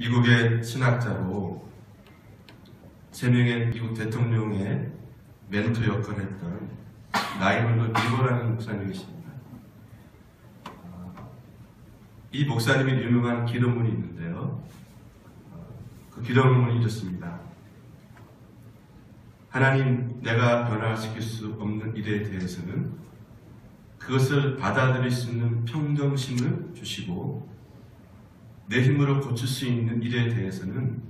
미국의 신학자로 3명의 미국 대통령의 멘토 역할을 했던 라이먼드 리버라는 목사님이 계십니다. 이 목사님이 유명한 기도문이 있는데요. 그 기도문이 이렇습니다. 하나님, 내가 변화시킬 수 없는 일에 대해서는 그것을 받아들일 수 있는 평정심을 주시고, 내 힘으로 고칠 수 있는 일에 대해서는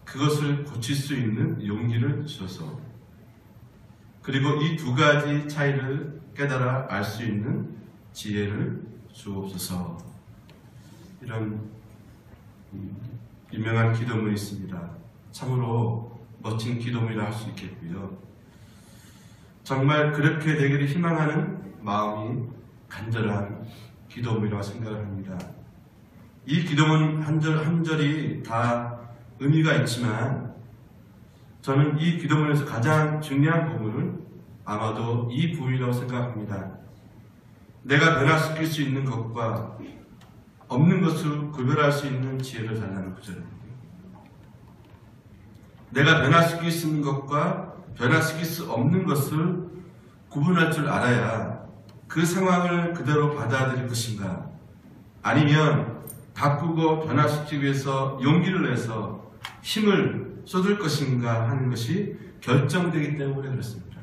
그것을 고칠 수 있는 용기를 주셔서, 그리고 이 두 가지 차이를 깨달아 알 수 있는 지혜를 주옵소서. 이런 유명한 기도문이 있습니다. 참으로 멋진 기도문이라 할 수 있겠고요. 정말 그렇게 되기를 희망하는 마음이 간절한 기도문이라고 생각을 합니다. 이 기도문 한 절 한 절이 다 의미가 있지만, 저는 이 기도문에서 가장 중요한 부분은 아마도 이 부분이라고 생각합니다. 내가 변화시킬 수 있는 것과 없는 것을 구별할 수 있는 지혜를 달라는 구절입니다. 내가 변화시킬 수 있는 것과 변화시킬 수 없는 것을 구분할 줄 알아야 그 상황을 그대로 받아들일 것인가, 아니면 바꾸고 변화시키기 위해서 용기를 내서 힘을 쏟을 것인가 하는 것이 결정되기 때문에 그렇습니다.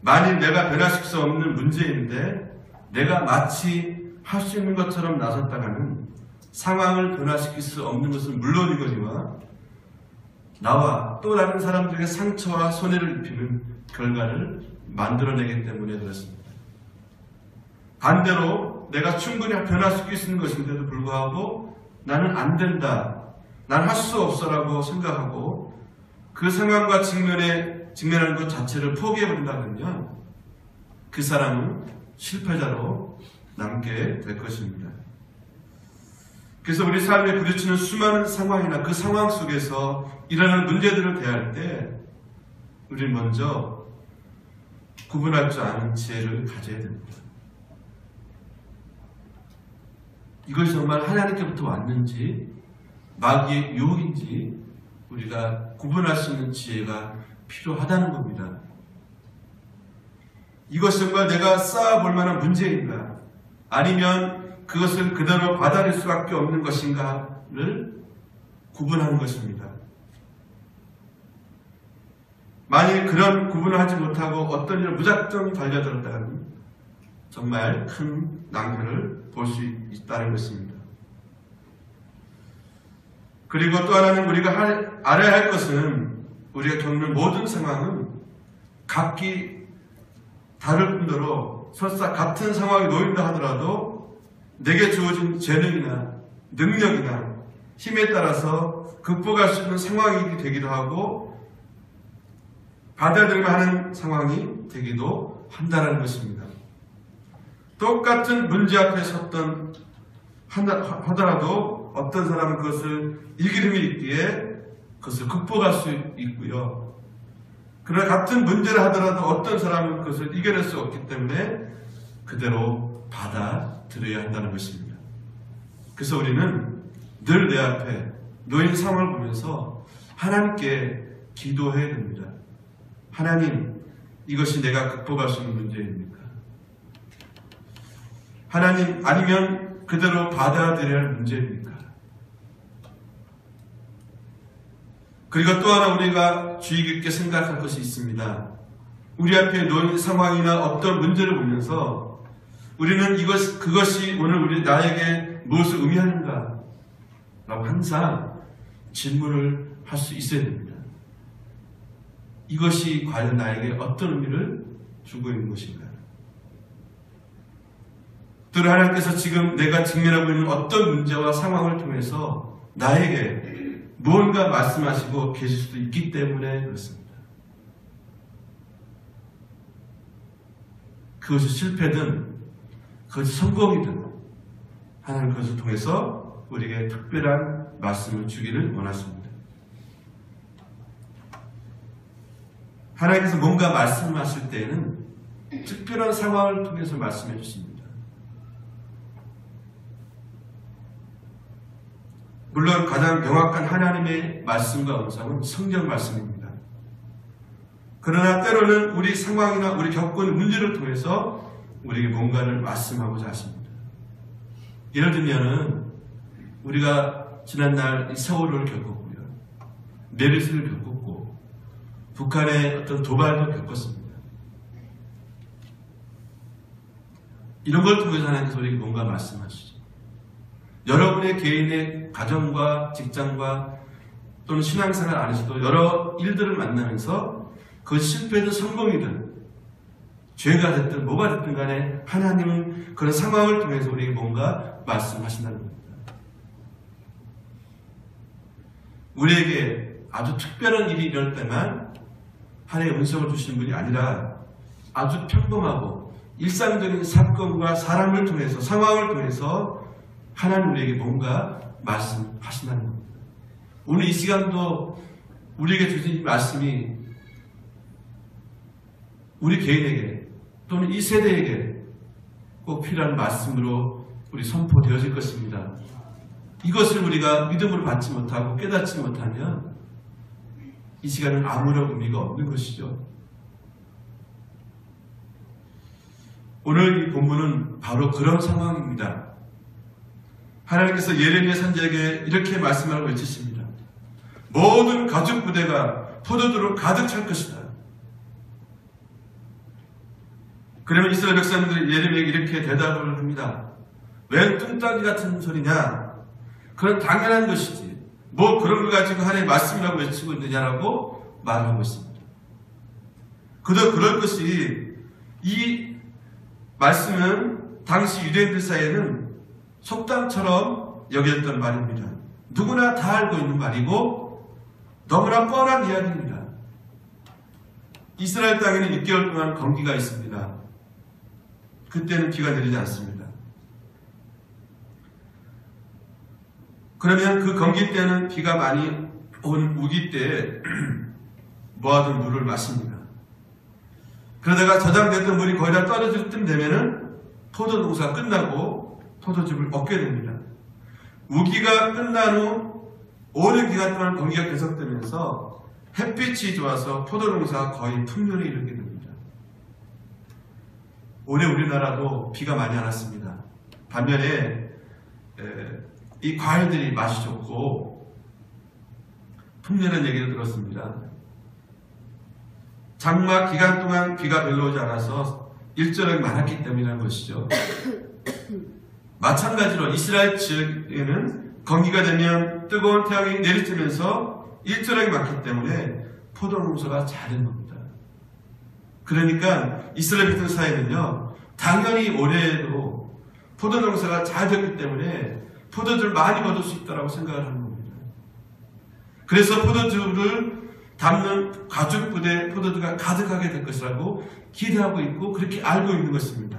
만일 내가 변화시킬 수 없는 문제인데 내가 마치 할 수 있는 것처럼 나섰다가는 상황을 변화시킬 수 없는 것은 물론이거니와 나와 또 다른 사람들에게 상처와 손해를 입히는 결과를 만들어내기 때문에 그렇습니다. 반대로 내가 충분히 변화시킬 수 있는 것인데도 불구하고 나는 안 된다, 난 할 수 없어라고 생각하고 그 상황과 직면하는 것 자체를 포기해버린다면요, 그 사람은 실패자로 남게 될 것입니다. 그래서 우리 삶에 부딪히는 수많은 상황이나 그 상황 속에서 일어나는 문제들을 대할 때 우리는 먼저 구분할 줄 아는 지혜를 가져야 됩니다. 이것이 정말 하나님께부터 왔는지 마귀의 유혹인지 우리가 구분할 수 있는 지혜가 필요하다는 겁니다. 이것이 정말 내가 쌓아볼 만한 문제인가, 아니면 그것을 그대로 받아들일 수밖에 없는 것인가를 구분하는 것입니다. 만일 그런 구분을 하지 못하고 어떤 일을 무작정 달려들었다면 정말 큰 낭패를 볼 수 있다는 것입니다. 그리고 또 하나는 우리가 알아야 할 것은, 우리가 겪는 모든 상황은 각기 다를 뿐더러 설사 같은 상황에 놓인다 하더라도 내게 주어진 재능이나 능력이나 힘에 따라서 극복할 수 있는 상황이 되기도 하고 받아들여야 하는 상황이 되기도 한다는 것입니다. 똑같은 문제 앞에 섰던 하더라도 어떤 사람은 그것을 이길 힘이 있기에 그것을 극복할 수 있고요. 그러나 같은 문제를 하더라도 어떤 사람은 그것을 이겨낼 수 없기 때문에 그대로 받아들여야 한다는 것입니다. 그래서 우리는 늘 내 앞에 놓인 상황을 보면서 하나님께 기도해야 됩니다. 하나님, 이것이 내가 극복할 수 있는 문제입니까? 하나님, 아니면 그대로 받아들여야 할 문제입니까? 그리고 또 하나 우리가 주의 깊게 생각할 것이 있습니다. 우리 앞에 놓인 상황이나 어떤 문제를 보면서 우리는 그것이 오늘 나에게 무엇을 의미하는가 라고 항상 질문을 할 수 있어야 됩니다. 이것이 과연 나에게 어떤 의미를 주고 있는 것인가? 또 하나님께서 지금 내가 직면하고 있는 어떤 문제와 상황을 통해서 나에게 무언가 말씀하시고 계실 수도 있기 때문에 그렇습니다. 그것이 실패든 그것이 성공이든 하나님 그것을 통해서 우리에게 특별한 말씀을 주기를 원하십니다. 하나님께서 뭔가 말씀하실 때에는 특별한 상황을 통해서 말씀해 주십니다. 물론 가장 명확한 하나님의 말씀과 음성은 성경 말씀입니다. 그러나 때로는 우리 상황이나 우리 겪은 문제를 통해서 우리에게 뭔가를 말씀하고자 하십니다. 예를 들면 우리가 지난날 이 세월호를 겪었고요. 메르스를 겪었고 북한의 어떤 도발도 겪었습니다. 이런 걸 통해서 하나님께서 우리에게 뭔가 말씀하시죠. 여러분의 개인의 가정과 직장과 또는 신앙생활 안에서도 여러 일들을 만나면서 그 실패든 성공이든 죄가 됐든 뭐가 됐든 간에 하나님은 그런 상황을 통해서 우리에게 뭔가 말씀하신다는 겁니다. 우리에게 아주 특별한 일이 일어날 때만 하나님의 음성을 주시는 분이 아니라 아주 평범하고 일상적인 사건과 사람을 통해서 상황을 통해서 하나님 우리에게 뭔가 말씀하신다는 겁니다. 오늘 이 시간도 우리에게 주신 이 말씀이 우리 개인에게 또는 이 세대에게 꼭 필요한 말씀으로 우리 선포되어질 것입니다. 이것을 우리가 믿음으로 받지 못하고 깨닫지 못하면 이 시간은 아무런 의미가 없는 것이죠. 오늘 이 본문은 바로 그런 상황입니다. 하나님께서 예레미야 선지자에게 이렇게 말씀하고 외치십니다. 모든 가죽 부대가 포도주로 가득 찰 것이다. 그러면 이스라엘 백성들이 예레미야에게 이렇게 대답을 합니다. 웬 뚱따기 같은 소리냐? 그건 당연한 것이지. 뭐 그런 걸 가지고 하나님의 말씀이라고 외치고 있느냐라고 말하고 있습니다. 그도 그럴 것이 이 말씀은 당시 유대인들 사이에는 속담처럼 여겼던 말입니다. 누구나 다 알고 있는 말이고 너무나 뻔한 이야기입니다. 이스라엘 땅에는 6개월 동안 건기가 있습니다. 그때는 비가 내리지 않습니다. 그러면 그 건기 때는 비가 많이 온 우기 때에 모아둔 물을 마십니다. 그러다가 저장됐던 물이 거의 다 떨어질 쯤 되면은 포도 농사가 끝나고 포도즙을 얻게 됩니다. 우기가 끝난 후 오랜 기간 동안 건기가 계속되면서 햇빛이 좋아서 포도 농사가 거의 풍년에 이르게 됩니다. 올해 우리나라도 비가 많이 안 왔습니다. 반면에 이 과일들이 맛이 좋고 풍년한 얘기를 들었습니다. 장마 기간 동안 비가 별로 오지 않아서 일조량이 많았기 때문이라는 것이죠. 마찬가지로 이스라엘 지역에는 건기가 되면 뜨거운 태양이 내리쬐면서 일조량이 많기 때문에 포도 농사가 잘 된 겁니다. 그러니까 이스라엘 백성 사이는요, 당연히 올해에도 포도 농사가 잘 됐기 때문에 포도주를 많이 얻을 수 있다고 생각을 하는 겁니다. 그래서 포도주를 담는 가죽 부대 포도주가 가득하게 될 것이라고 기대하고 있고 그렇게 알고 있는 것입니다.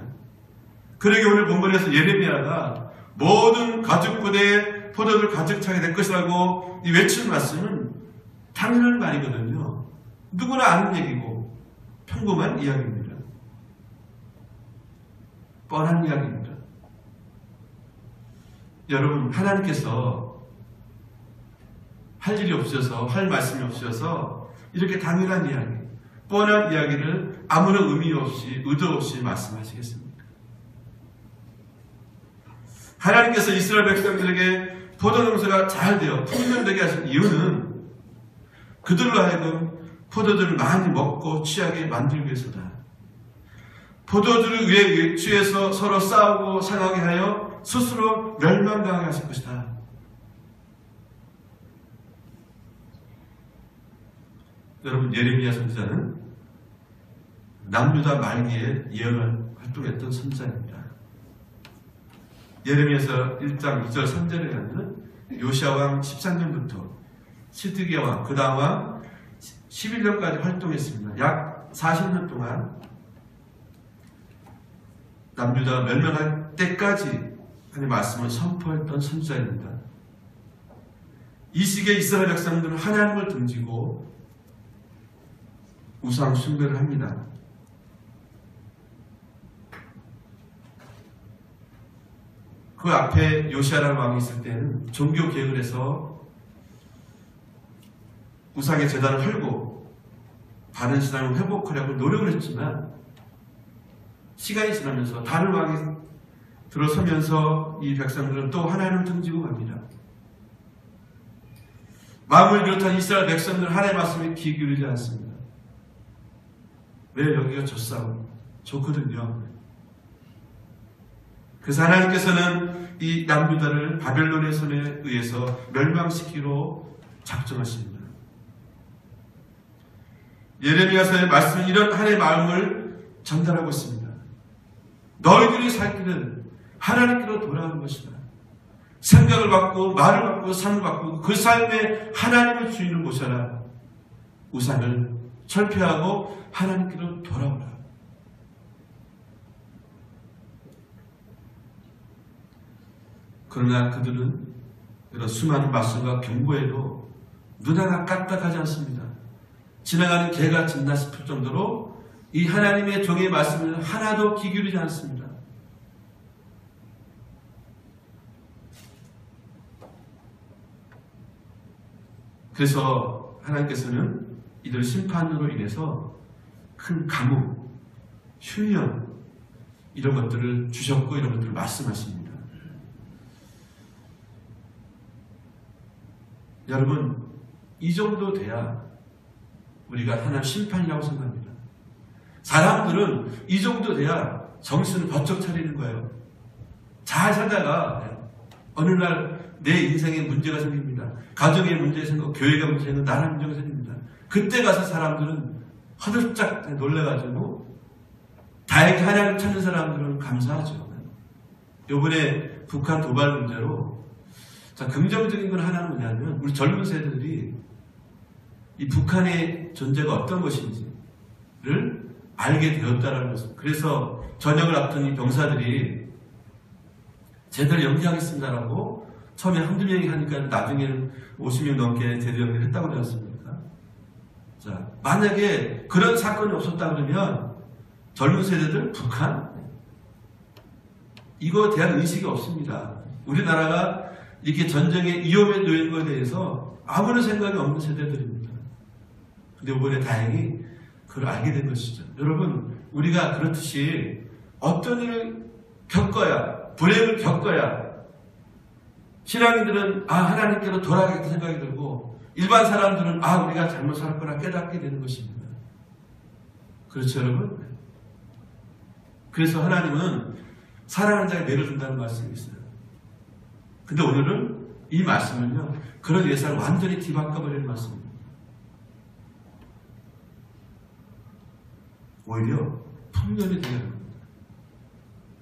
그러게 오늘 본문에서 예레미야가 모든 가죽 부대에 포도주를 가득 차게 될 것이라고 외친 말씀은 당연한 말이거든요. 누구나 아는 얘기고 평범한 이야기입니다. 뻔한 이야기입니다. 여러분, 하나님께서 할 일이 없으셔서, 할 말씀이 없으셔서 이렇게 당연한 이야기, 뻔한 이야기를 아무런 의미 없이, 의도 없이 말씀하시겠습니까? 하나님께서 이스라엘 백성들에게 포도농사가 잘 되어 풍년되게 하신 이유는 그들로 하여금 포도주를 많이 먹고 취하게 만들기 위해서다. 포도주를 위해 취해서 서로 싸우고 상하게 하여 스스로 멸망당하게 하실 것이다. 여러분, 예레미야 선지자는 남유다 말기에 예언을 활동했던 선지자입니다. 예레미야서 1장 2절 3절에 가면 요시야 왕 13년부터 시드기야 왕, 그 다음 왕 11년까지 활동했습니다. 약 40년 동안 남유다가 멸망할 때까지 하나님의 말씀을 선포했던 선지자입니다. 이 시기에 이스라엘 백성들은 하나님을 등지고 우상 숭배를 합니다. 그 그 앞에 요시아라는 왕이 있을 때는 종교 개혁을 해서 우상의 제단을 헐고 바른 신앙을 회복하려고 노력을 했지만 시간이 지나면서 다른 왕이 들어서면서 이 백성들은 또 하나님을 등지고 갑니다. 마음을 비롯한 이스라엘 백성들은 하나님의 말씀에 귀 기울이지 않습니다. 왜? 여기가 좋거든요. 그래서 하나님께서는 이 남유다를 바벨론의 손에 의해서 멸망시키기로 작정하십니다. 예레미야서의 말씀은 이런 하나님의 마음을 전달하고 있습니다. 너희들이 살 길은 하나님께로 돌아가는 것이다. 생각을 바꾸고 말을 바꾸고 삶을 바꾸고 그 삶에 하나님을 주인을 모셔라. 우상을 철폐하고 하나님께로 돌아오라. 그러나 그들은 이런 수많은 말씀과 경고에도 눈 하나 까딱하지 않습니다. 지나가는 개가 짖나 싶을 정도로 이 하나님의 종의 말씀을 하나도 귀 기울이지 않습니다. 그래서 하나님께서는 이들 심판으로 인해서 큰 감옥, 휴년 이런 것들을 주셨고 이런 것들을 말씀하십니다. 여러분, 이 정도 돼야 우리가 하나님 심판이라고 생각합니다. 사람들은 이 정도 돼야 정신을 번쩍 차리는 거예요. 잘 살다가 어느 날 내 인생에 문제가 생깁니다. 가정에 문제가 생기고 교회가 문제가 생기고 나라 문제가 생깁니다. 그때 가서 사람들은 허들짝 놀래가지고 다행히 하나님을 찾는 사람들은 감사하죠. 이번에 북한 도발 문제로 자, 긍정적인 건 하나는 뭐냐면 우리 젊은 세대들이 이 북한의 존재가 어떤 것인지를 알게 되었다는 것입니다. 그래서 전역을 앞둔 이 병사들이 제대로 연기하겠습니다라고 처음에 한두 명이 하니까 나중에는 50명 넘게 제대로 연기를 했다고 그러지 않습니까? 자, 만약에 그런 사건이 없었다 그러면 젊은 세대들 북한 이거에 대한 의식이 없습니다. 우리나라가 이렇게 전쟁의 위험에 놓인 것에 대해서 아무런 생각이 없는 세대들입니다. 근데 이번에 다행히 그걸 알게 된 것이죠. 여러분, 우리가 그렇듯이 어떤 일을 겪어야, 불행을 겪어야 신앙인들은 하나님께로 돌아가겠다 생각이 들고 일반 사람들은 우리가 잘못 살았구나 깨닫게 되는 것입니다. 그렇죠, 여러분? 그래서 하나님은 사랑하는 자에게 매를 준다는 말씀이 있어요. 근데 오늘은 이 말씀은요, 그런 예상을 완전히 뒤바꿔버리는 말씀입니다. 오히려 풍년이 되는 겁니다.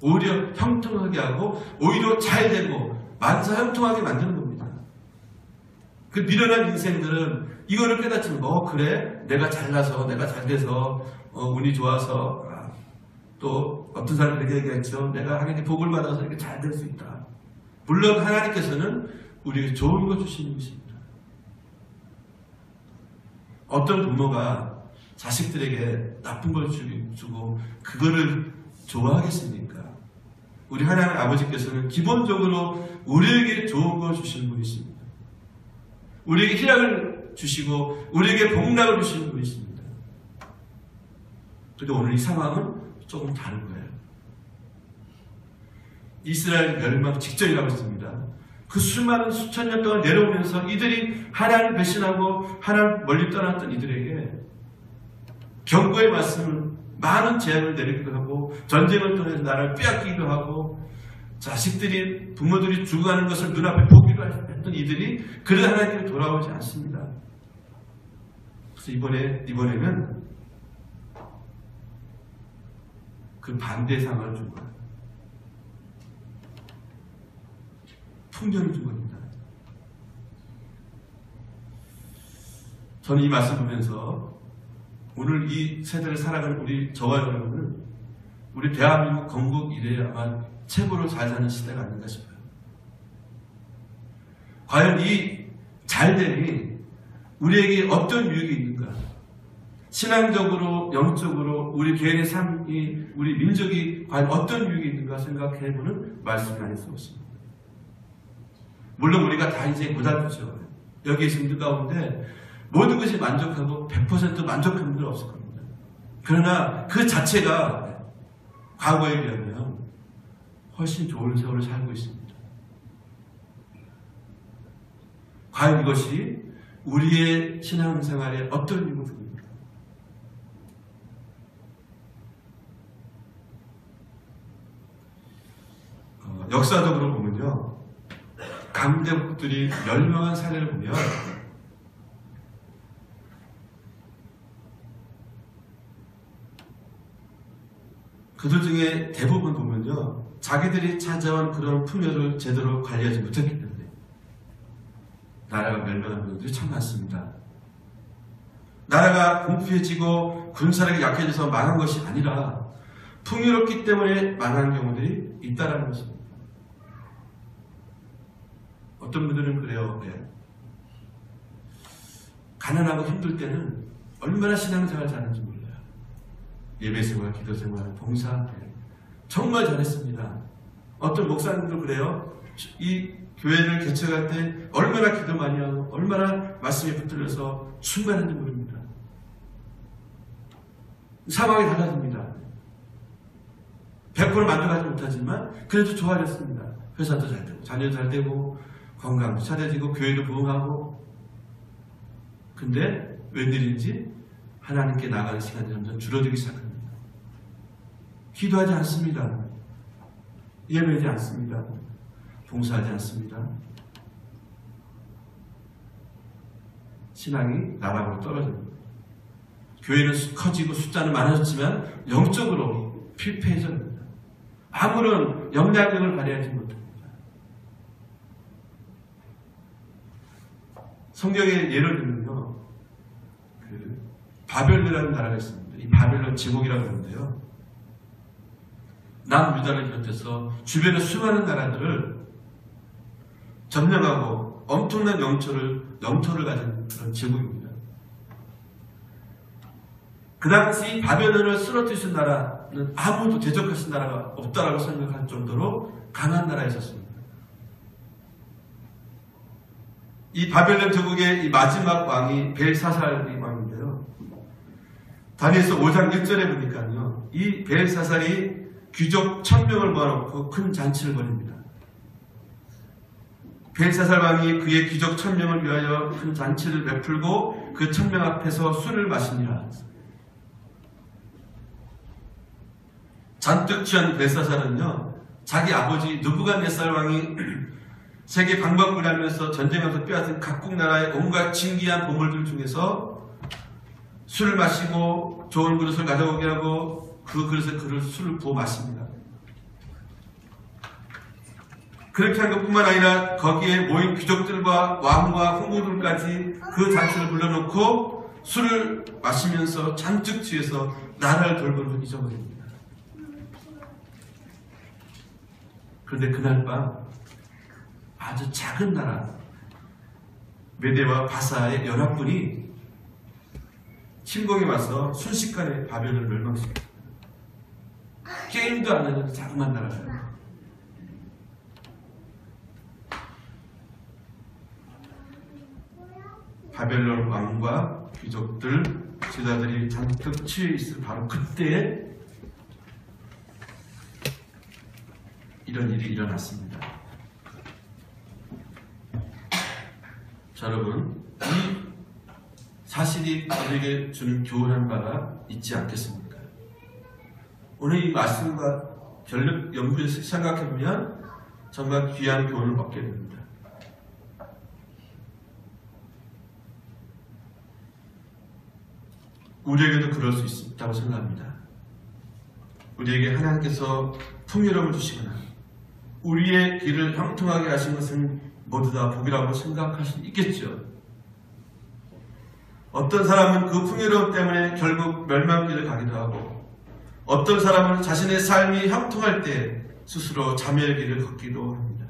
오히려 형통하게 하고, 오히려 잘 되고, 만사형통하게 만드는 겁니다. 그 미련한 인생들은 이거를 깨닫지만, 그래? 내가 잘나서, 내가 잘 돼서, 운이 좋아서, 또 어떤 사람이 그렇게 얘기했죠. 내가 하나님께 복을 받아서 이렇게 잘 될 수 있다. 물론 하나님께서는 우리에게 좋은 거 주시는 것입니다. 어떤 부모가 자식들에게 나쁜 걸 주고 그거를 좋아하겠습니까? 우리 하나님 아버지께서는 기본적으로 우리에게 좋은 걸 주시는 분이십니다. 우리에게 희락을 주시고 우리에게 복락을 주시는 분이십니다. 그런데 오늘 이 상황은 조금 다른 거예요. 이스라엘 멸망 직전이라고 했습니다. 그 수많은 수천 년 동안 내려오면서 이들이 하나님을 배신하고 하나님 멀리 떠났던 이들에게 경고의 말씀을 많은 제한을 내리기도 하고 전쟁을 통해서 나라를 빼앗기기도 하고 자식들이 부모들이 죽어가는 것을 눈앞에 보기도 했던 이들이 그래도 하나님께 돌아오지 않습니다. 그래서 이번에는 그 반대 상황을 준 거예요. 풍년을 준 겁니다. 저는 이 말씀 보면서 오늘 이 세대를 살아가는 저와 여러분은 우리 대한민국 건국 이래에 아마 최고로 잘 사는 시대가 아닌가 싶어요. 과연 이 잘됨이 우리에게 어떤 유익이 있는가? 신앙적으로, 영적으로 우리 개인의 삶이, 우리 민족이 과연 어떤 유익이 있는가 생각해보는 말씀이 아닐 수 없습니다. 우리가 다 이제 고달프죠. 여기 있는 분들 가운데 모든 것이 만족하고 100% 만족한 분들 없을 겁니다. 그러나 그 자체가 과거에 비하면 훨씬 좋은 세월을 살고 있습니다. 과연 이것이 우리의 신앙생활에 어떤 의미가 있습니까? 역사적으로 보면요, 강대국들이 멸망한 사례를 보면 그들 중에 대부분 보면요, 자기들이 찾아온 그런 풍요를 제대로 관리하지 못했기 때문에 나라가 멸망한 분들이 참 많습니다. 나라가 궁핍해지고 군사력이 약해져서 망한 것이 아니라 풍요롭기 때문에 망한 경우들이 있다는 것입니다. 어떤 분들은 그래요. 네. 가난하고 힘들 때는 얼마나 신앙생활 잘하는지 몰라요. 예배생활, 기도생활, 봉사 정말 잘했습니다. 어떤 목사님도 그래요. 이 교회를 개척할 때 얼마나 기도 많이 하고 얼마나 말씀에 붙들려서 충만한지 모릅니다. 상황이 달라집니다. 100% 만족하지 못하지만 그래도 좋아졌습니다. 회사도 잘 되고 자녀도 잘 되고 건강도 차려지고 교회도 부흥하고. 근데 웬일인지 하나님께 나가는 시간이 점점 줄어들기 시작합니다. 기도하지 않습니다. 예배하지 않습니다. 봉사하지 않습니다. 신앙이 나락으로 떨어집니다. 교회는 커지고 숫자는 많아졌지만 영적으로 피폐해집니다. 아무런 영향력을 발휘하지 못합니다. 성경의 예를 들면요, 바벨론이라는 나라가 있습니다. 이 바벨론 제국이라고 하는데요, 남유다를 비롯해서 주변의 수많은 나라들을 점령하고 엄청난 영토를 가진 그런 제국입니다. 그 당시 바벨론을 쓰러뜨리신 나라는 아무도 대적하신 나라가 없다라고 생각할 정도로 강한 나라였었습니다. 이 바벨론 제국의 이 마지막 왕이 벨사살이 왕인데요, 다니엘서 5장 1절에 보니까요, 이 벨사살이 귀족 1000명을 모아놓고 큰 잔치를 벌입니다. 벨사살 왕이 그의 귀족 1000명을 위하여 큰 잔치를 베풀고 그 1000명 앞에서 술을 마시니라. 잔뜩 취한 벨사살은요, 자기 아버지 느부갓네살 왕이 세계 방방을 하면서 전쟁에서 빼앗은 각국 나라의 온갖 진귀한 보물들 중에서 술을 마시고 좋은 그릇을 가져오게 하고 그 그릇에 술을 부어 마십니다. 그렇게 한 것뿐만 아니라 거기에 모인 귀족들과 왕과 홍보들까지 그 잔치를 불러놓고 술을 마시면서 잔뜩 취해서 나라를 돌보는 잊어버립니다. 그런데 그날 밤 아주 작은 나라 메대와 바사의 연합군이 침공에 와서 순식간에 바벨론을 멸망시켰습니다. 게임도 안 하는 자그만 나라예요. 바벨론 왕과 귀족들, 제자들이 잔뜩 취해 있을 바로 그때에 이런 일이 일어났습니다. 자, 여러분, 이 사실이 우리에게 주는 교훈한 바가 있지 않겠습니까? 오늘 이 말씀과 결론 연구해서 생각해보면 정말 귀한 교훈을 얻게 됩니다. 우리에게도 그럴 수 있다고 생각합니다. 우리에게 하나님께서 풍요로움을 주시거나 우리의 길을 형통하게 하신 것은 모두 다 복이라고 생각할 수 있겠죠. 어떤 사람은 그 풍요로움 때문에 결국 멸망길을 가기도 하고, 어떤 사람은 자신의 삶이 형통할 때 스스로 자멸의 길을 걷기도 합니다.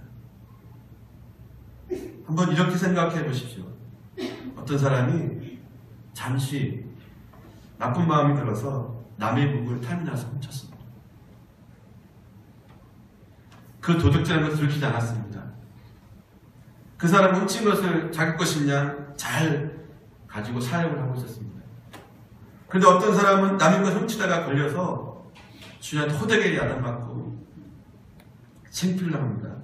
한번 이렇게 생각해 보십시오. 어떤 사람이 잠시 나쁜 마음이 들어서 남의 물건을 탐나서 훔쳤습니다. 그 도둑질하는 것을 들키지 않았습니다. 그 사람 훔친 것을 자기 것이냐 잘 가지고 사용을 하고 있었습니다. 그런데 어떤 사람은 남의 것 훔치다가 걸려서 주님한테 호되게 야단맞고 창피를 당합니다.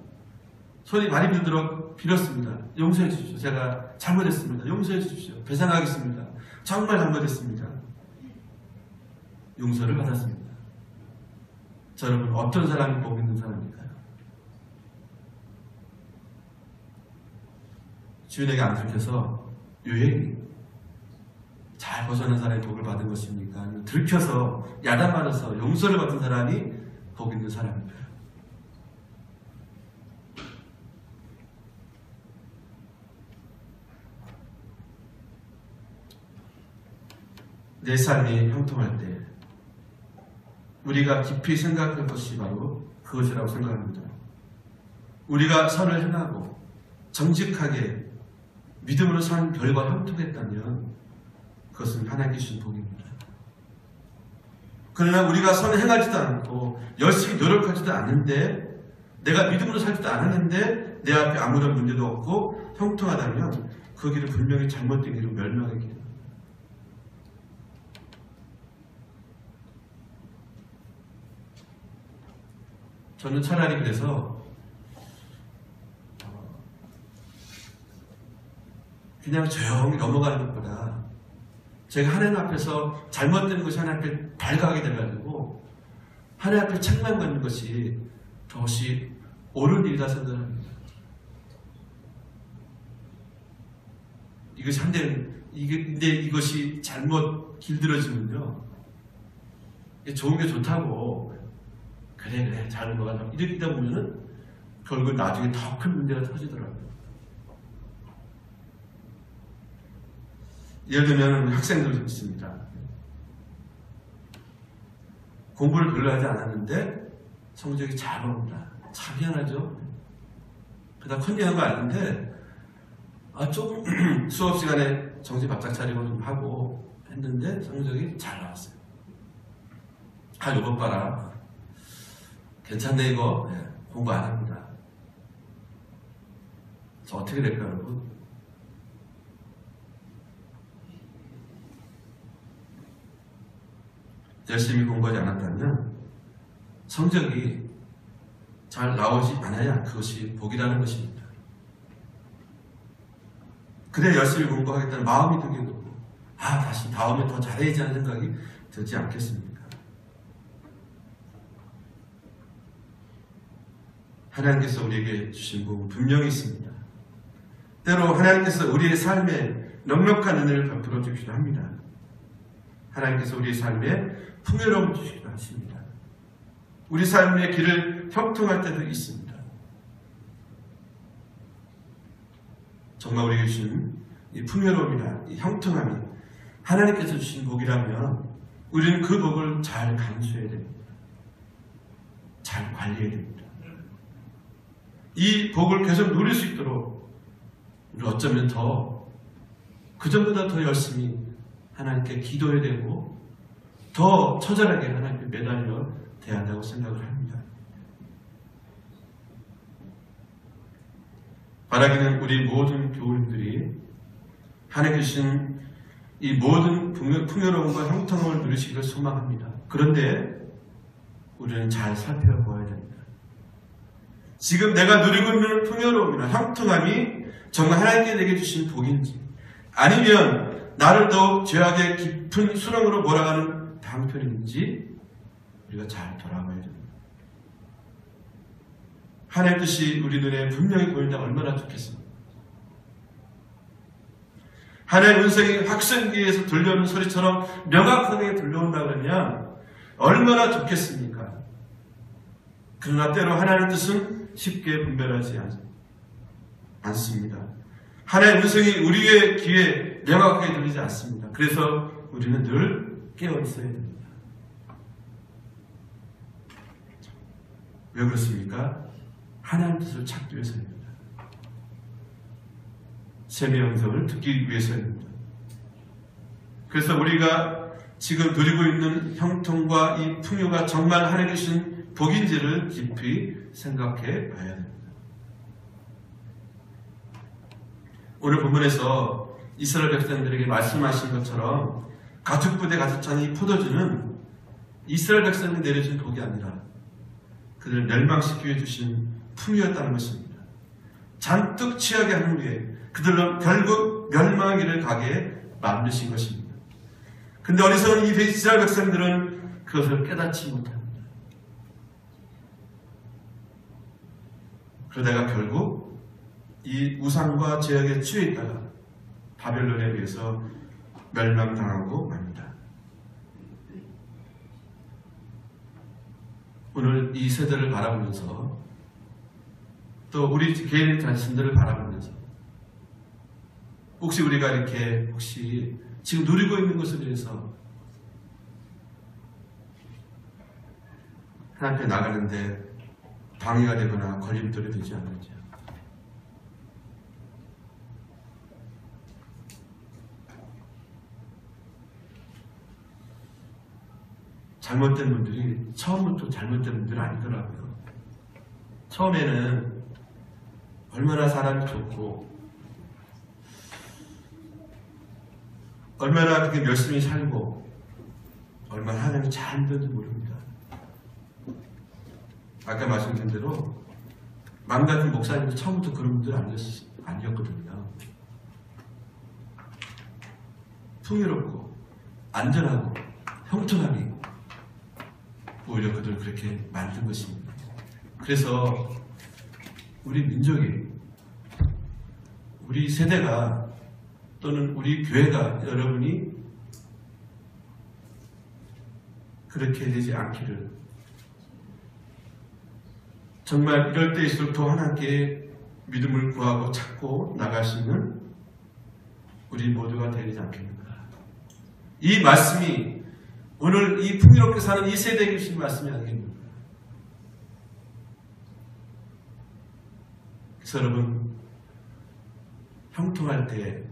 손이 많이 들어 빌었습니다. 용서해 주십시오. 제가 잘못했습니다. 용서해 주십시오. 배상하겠습니다. 정말 잘못했습니다. 용서를 받았습니다. 자, 여러분 어떤 사람이 복 있는 사람일까요? 주인에게 안 들켜서 유행이 잘 벗어난 사람이 복을 받은 것입니까? 아니면 들켜서 야단맞아서 용서를 받은 사람이 복 있는 사람입니까? 내 삶이 형통할 때 우리가 깊이 생각할 것이 바로 그것이라고 생각합니다. 우리가 선을 행하고 정직하게 믿음으로 산 결과 형통했다면 그것은 하나님께 주신 복입니다. 그러나 우리가 선을 행하지도 않고 열심히 노력하지도 않는데 내가 믿음으로 살지도 않았는데 내 앞에 아무런 문제도 없고 형통하다면 그 길은 분명히 잘못된 길로 멸망의 길입니다. 저는 차라리 그래서 그냥 조용히 넘어가는 것보다 제가 하나님 앞에서 잘못된 것이 하나님 앞에 발각하게 돼가지고 하나님 앞에 책망 받는 것이 더시 옳은 일이다 생각합니다. 이것이 근데 이것이 잘못 길들어지면요, 좋은 게 좋다고 그래 잘 넘어가자 이러다 보면은 결국 나중에 더 큰 문제가 터지더라고요. 예를 들면 학생들 좀 있습니다. 공부를 별로 하지 않았는데 성적이 잘 나옵니다. 참 희한하죠? 그다 컨닝한 거 아닌데 조금 수업 시간에 정신 바짝 차리고 좀 하고 했는데 성적이 잘 나왔어요. 요것 봐라. 괜찮네 이거. 공부 안 합니다. 저 어떻게 될까요, 여러분? 열심히 공부하지 않았다면 성적이 잘 나오지 않아야 그것이 복이라는 것입니다. 그래 열심히 공부하겠다는 마음이 들게 되고 다시 다음에 더 잘해야지 하는 생각이 들지 않겠습니까? 하나님께서 우리에게 주신 복은 분명히 있습니다. 때로 하나님께서 우리의 삶에 넉넉한 은혜를 베풀어 주시기도 합니다. 하나님께서 우리의 삶에 풍요로움을 주시기도 하십니다. 우리 삶의 길을 형통할 때도 있습니다. 정말 우리에게 주신 이 풍요로움이나 이 형통함이 하나님께서 주신 복이라면 우리는 그 복을 잘 감수해야 됩니다. 잘 관리해야 됩니다. 이 복을 계속 누릴 수 있도록 우리 어쩌면 그전보다 더 열심히 하나님께 기도해야 되고 더 처절하게 하나님께 매달려 돼야 한다고 생각을 합니다. 바라기는 우리 모든 교우님들이 하나님께 주신 이 모든 풍요로움과 형통함을 누리시기를 소망합니다. 그런데 우리는 잘 살펴보아야 됩니다. 지금 내가 누리고 있는 풍요로움이나 형통함이 정말 하나님께 내게 주신 복인지 아니면 나를 더욱 죄악의 깊은 수렁으로 몰아가는 방편인지 우리가 잘 돌아봐야 됩니다. 하나님의 뜻이 우리 눈에 분명히 보인다면 얼마나 좋겠습니까? 하나님의 음성이 확성기에서 들려오는 소리처럼 명확하게 들려온다 그러면 얼마나 좋겠습니까? 그러나 때로 하나님의 뜻은 쉽게 분별하지 않습니다. 하나님의 음성이 우리의 귀에 명확하게 들리지 않습니다. 그래서 우리는 늘 깨어 있어야 됩니다. 왜 그렇습니까? 하나님의 뜻을 찾기 위해서입니다. 셈의 음성을 듣기 위해서입니다. 그래서 우리가 지금 누리고 있는 형통과 이 풍요가 정말 하나님께 주신 복인지를 깊이 생각해 봐야 됩니다. 오늘 본문에서 이스라엘 백성들에게 말씀하신 것처럼 가축부대 가득 찬 이 포도주는 이스라엘 백성이 내려준 복이 아니라 그들을 멸망시키기 위해 주신 품이었다는 것입니다. 잔뜩 취하게 한 후에 그들은 결국 멸망의 길을 가게 만드신 것입니다. 근데 어리석은 이 이스라엘 백성들은 그것을 깨닫지 못합니다. 그러다가 결국 이 우상과 제약에 취해 있다가 바벨론에 의해서 멸망당하고 맙니다. 오늘 이 세대를 바라보면서 또 우리 개인 자신들을 바라보면서 혹시 우리가 이렇게 지금 누리고 있는 것에 대해서 하나님 앞에 나가는데 방해가 되거나 걸림돌이 되지 않는지. 잘못된 분들이 처음부터 잘못된 분들은 아니더라고요. 처음에는 얼마나 사람이 좋고 얼마나 그렇게 열심히 살고 얼마나 하나님이 잘 믿는지 모릅니다. 아까 말씀드린 대로 맘 같은 목사님도 처음부터 그런 분들 아니었거든요. 풍요롭고 안전하고 형통하게 오히려 그들 그렇게 만든 것입니다. 그래서 우리 민족이, 우리 세대가 또는 우리 교회가 여러분이 그렇게 되지 않기를 정말 이럴 때일수록 더 하나님께 믿음을 구하고 찾고 나갈 수 있는 우리 모두가 되지 않겠는가. 이 말씀이 오늘 이 풍요롭게 사는 이 세대에게 주신 말씀이 아니겠는가. 그래서 여러분 형통할 때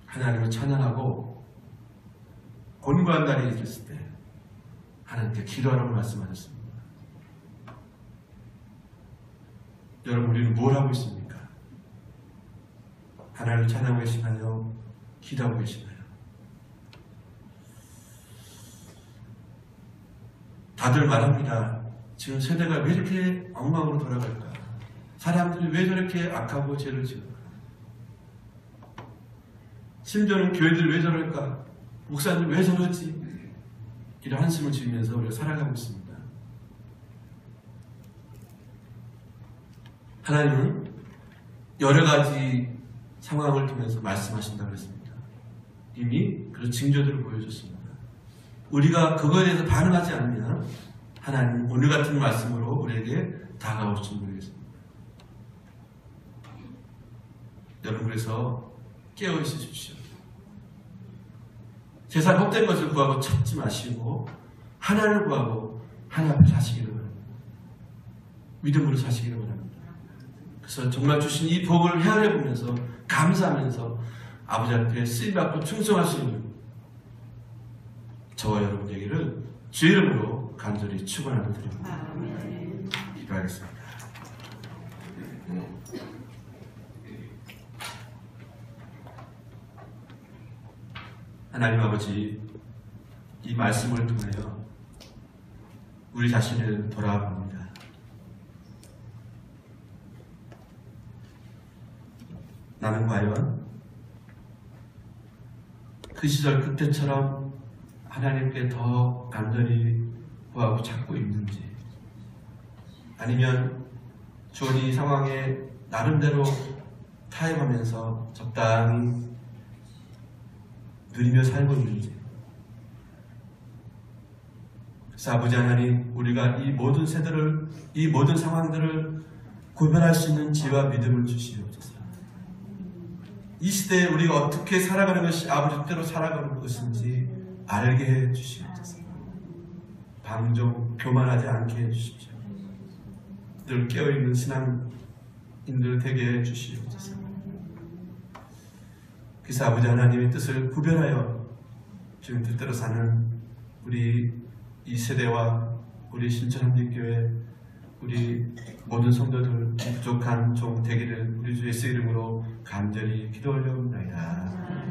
하나님을 찬양하고 곤고한 날이 있을 때 하나님께 기도하라고 말씀하셨습니다. 여러분 우리는 뭘 하고 있습니까? 하나님을 찬양하고 계시나요? 기도하고 계시나요? 다들 말합니다. 지금 세대가 왜 이렇게 엉망으로 돌아갈까? 사람들이 왜 저렇게 악하고 죄를 지을까? 심지어는 교회들이 왜 저럴까? 목사님들 왜 저러지? 이런 한숨을 지으면서 우리가 살아가고 있습니다. 하나님은 여러 가지 상황을 통해서 말씀하신다고 했습니다. 이미 그런 징조들을 보여줬습니다. 우리가 그거에 대해서 반응하지 않으면 하나님 오늘 같은 말씀으로 우리에게 다가올지 모르겠습니다. 여러분 그래서 깨어 있으십시오. 세상 헛된 것을 구하고 찾지 마시고 하나님을 구하고 하나님 앞에 사시기를 바랍니다. 믿음으로 사시기를 바랍니다. 그래서 정말 주신 이 복을 헤아려 보면서 감사하면서 아버지 앞에 쓰임받고 충성할 수 있는 저와 여러분 되기를 주의 이름으로 간절히 축원하며 드립니다. 기도하겠습니다. 하나님 아버지, 이 말씀을 통하여 우리 자신을 돌아봅니다. 나는 과연 그 시절 그때처럼 하나님께 더 간절히 구하고 찾고 있는지, 아니면 주어진 이 상황에 나름대로 타협하면서 적당히 누리며 살고 있는지. 그래서 아버지 하나님, 우리가 이 모든 세대를, 이 모든 상황들을 구별할 수 있는 지혜와 믿음을 주시옵소서. 이 시대에 우리가 어떻게 살아가는 것이 아버지 뜻대로 살아가는 것인지 알게 해 주시옵소서. 방종, 교만하지 않게 해 주십시오. 늘 깨어있는 신앙인들 되게 해 주시옵소서. 그래서 아버지 하나님의 뜻을 구별하여 주님 뜻대로 사는 우리 이 세대와 우리 신천한빛교회 우리 모든 성도들 부족한 종 되기를 우리 주 예수 이름으로 간절히 기도 올려옵나이다.